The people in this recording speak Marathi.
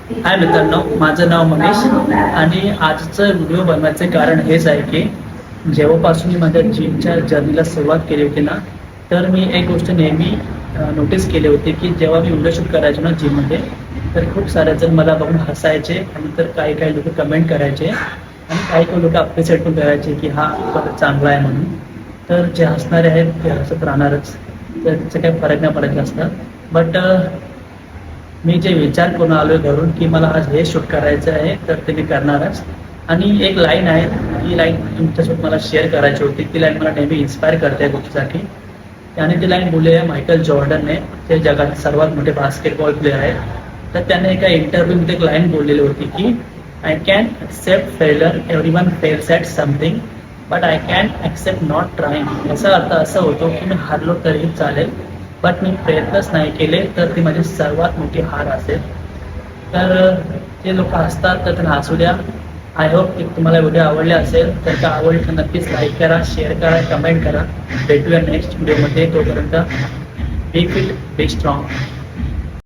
हाय मित्रांनो, माझं नाव मनीष आणि आजचं व्हिडिओ बनवायचं कारण हेच आहे की जेव्हापासून मी माझ्या जिमच्या जर्नीला सुरुवात केली होती ना, तर मी एक गोष्ट नेहमी नोटीस केली होती की जेव्हा मी व्हिडिओ शूट करायचो ना जिममध्ये, तर खूप सारे जण मला बघून हसायचे आणि तर काही काही लोक कमेंट करायचे आणि काही काही लोक अप्रिशिएट पण करायचे की हा खूप चांगला आहे म्हणून. तर जे हसणारे आहेत ते हसत राहणारच, तर त्याचा काही फरक नाही पडत जास्त. बट मी जे विचार करून आलोय घरून की मला आज हे शूट करायचं आहे, तर ते मी करणारच. आणि एक लाईन आहे, ती लाईन तुमच्यासोबत मला शेअर करायची होती. ती लाईन मला नेहमी इन्स्पायर करते या गोष्टीसाठी. त्याने ती लाईन बोलली आहे मायकल जॉर्डनने, ते जगातील सर्वात मोठे बास्केटबॉल प्लेयर आहेत. तर त्याने एका इंटरव्ह्यूमध्ये एक लाईन बोललेली होती की आय कॅन ॲक्सेप्ट फेलर, everyone fails at something, but I can accept not trying. याचा अर्थ असा होतो की मी हारलो तरीही चालेल, बट मी प्रयत्नच नाही केले तर ती माझी सर्वात मोठी हार असेल. तर जे लोक हसतात तर त्यांना हसू द्या. आय होप की तुम्हाला व्हिडिओ आवडले असेल, तर का आवडलं तर नक्कीच लाईक करा, शेअर करा, कमेंट करा. भेटूया नेक्स्ट व्हिडिओमध्ये. तोपर्यंत बी फिट, बी स्ट्रॉंग.